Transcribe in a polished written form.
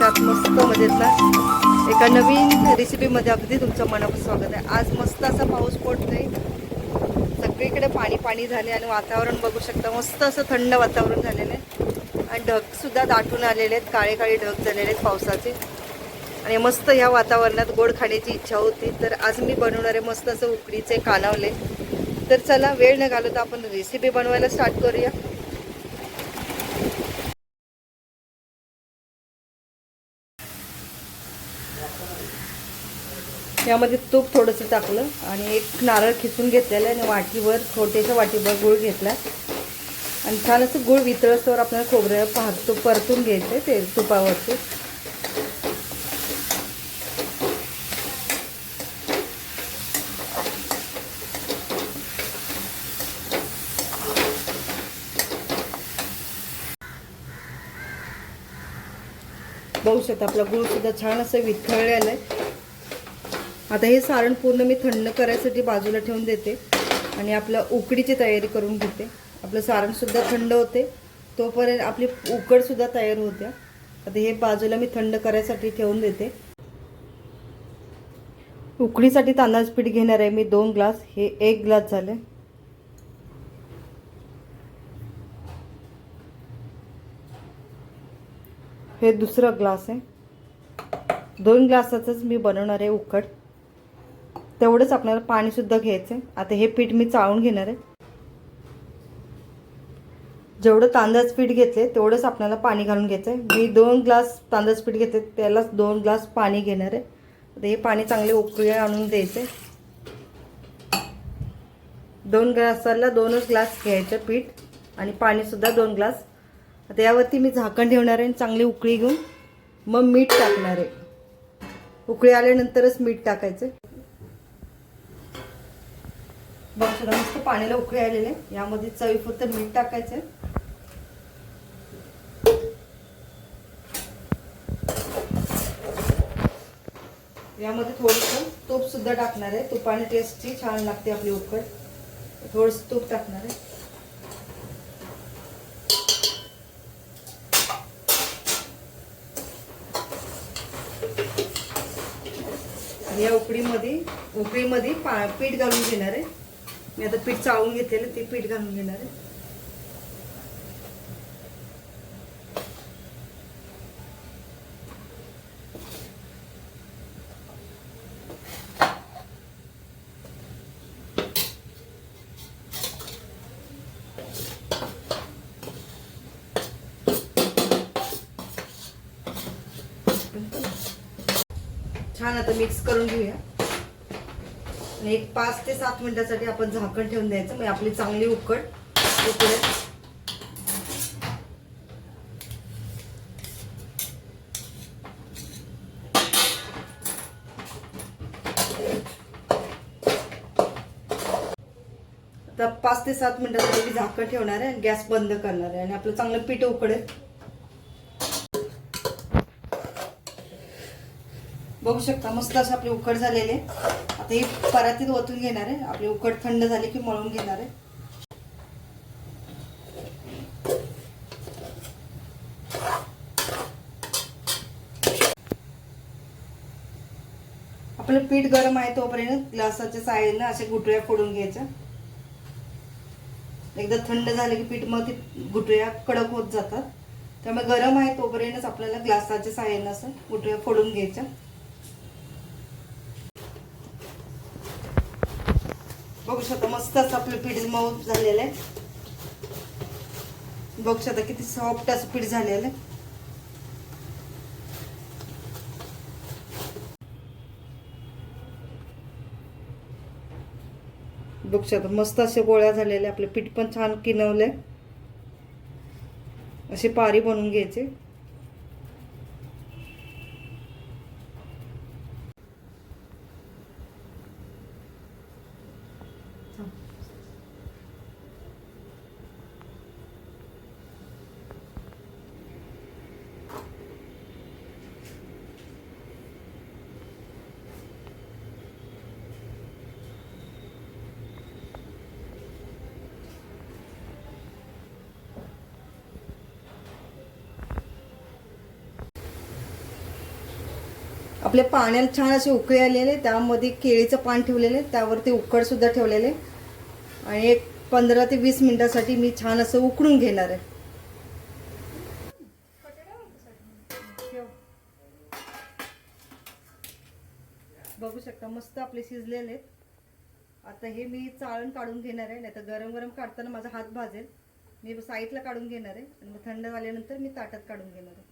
कशा आहात? मस्त मजेत ना? एका नवीन रेसिपीमध्ये अगदी तुमचं मनापासून स्वागत आहे. आज मस्त असा पाऊस पडतोय, सगळीकडे पाणी पाणी झाले आणि वातावरण बघू शकता, मस्त असं थंड वातावरण झालेलं आहे आणि ढगसुद्धा दाटून आलेले आहेत, काळे काळे ढग झालेले आहेत पावसाचे. आणि मस्त ह्या वातावरणात गोड खाण्याची इच्छा होती, तर आज मी बनवणार आहे मस्त असं उकडीचे कानवले. तर चला वेळ न घालवता आपण रेसिपी बनवायला स्टार्ट करूया. यामध्ये तूप थोडंसं टाकलं आणि एक नारळ खिसून घेतलेलं आणि वाटीवर छोट्याशा वाटीभर गूळ घेतला आणि छान असं गूळ वितळस्तवर आपल्याला खोबरं परतून घ्यायचं ते तुपावरती. बघू शकता आपला गूळ सुद्धा छान असं वितळलेलं आहे. आता हे सारण पूर्ण मी थंड करायसाठी बाजूला ठेवून देते आणि आपल्या उकडीची तयारी करून घेते. आपलं सारणसुद्धा थंड होते, तोपर्यंत आपली उकडसुद्धा तयार होत्या. आता हे बाजूला मी थंड करायसाठी ठेवून देते. उकडीसाठी तांदळाचं पीठ घेणार आहे मी 2 ग्लास. हे 1 ग्लास झाले. हे दुसरा ग्लास आहे. 2 ग्लासाचंच मी बनवणार आहे उकड. तेवढंच आपल्याला पाणीसुद्धा घ्यायचं आहे. आता हे पीठ मी चाळून घेणार आहे. जेवढं तांदळाचं पीठ घेतले तेवढंच आपल्याला पाणी घालून घ्यायचं आहे. मी 2 ग्लास तांदळाचं पीठ घेतले, त्यालाच 2 ग्लास पाणी घेणार आहे. आता हे पाणी चांगले उकळी आणून द्यायचे. 2 ग्लासाला 2च ग्लास घ्यायचं पीठ आणि पाणीसुद्धा 2 ग्लास. आता यावरती मी झाकण ठेवणार आहे आणि चांगली उकळी घेऊन मग मीठ टाकणार आहे. उकळी आल्यानंतरच मीठ टाकायचं. बघ सुद्धा मस्त पाण्याला उकळी आलेले. यामध्ये चवीपुरतं मीठ टाकायचं. यामध्ये थोडंसं तूप सुद्धा टाकणार आहे. तुपाने टेस्टी छान लागते आपली उकड. थोडंसं तूप टाकणार आहे. या उकडीमध्ये पीठ घालून घेणार आहे. मी आता पीठ चाळून घेतलेलं ते पीठ घालून घेणार आहे. छान आता मिक्स करून घेऊया आणि एक 5 ते 7 मिनिटासाठी आपण झाकण ठेवून द्यायचं. म्हणजे आपली चांगली उकड उकडेल. आता 5 ते 7 मिनिटासाठी मी झाकण ठेवणार आहे, गॅस बंद करणार आहे आणि आपलं चांगलं पीठ उकडेल. बघू शकता मस्त असं आपली उकड झालेली आहे. आता ही परातीत ओतून घेणार आहे. आपली उकड थंड झाली की मळून घेणार आहे. आपलं पीठ गरम आहे तोपर्यंत ग्लासाच्या साहाय्याने असे गुटळ्या फोडून घ्यायच्या. एकदा थंड झाले की पीठ मग ते गुटळ्या कडक होत जातात. त्यामुळे गरम आहे तोपर्यंतच आपल्याला ग्लासाच्या साहाय्याने असं गुटळ्या फोडून घ्यायच्या. बघू शकता मस्त असं आपलं पीठ मऊ झालेलं आहे. बघू शकता किती सॉफ्ट असं पीठ झालेलं आहे. बघू शकता मस्त असे गोळ्या झालेले. आपले पीठ पण छान किनवले. असे पारी बनवून घ्यायचे. आपल्या पाण्याला छान असे उकळी आलेले, त्यामध्ये केळीचं पान ठेवलेले, त्यावरती उकड सुद्धा ठेवलेले आणि एक 15 ते 20 मिनिटासाठी मी छान असं उकळून घेणार आहे. बघू शकता मस्त आपले शिजलेले आहेत. आता हे मी चाळण काढून घेणार आहे, नाही तर गरम गरम काढताना माझा हात भाजेल. मी साईडला काढून घेणार आहे आणि मग थंड झाल्यानंतर मी ताटात काढून घेणार आहे.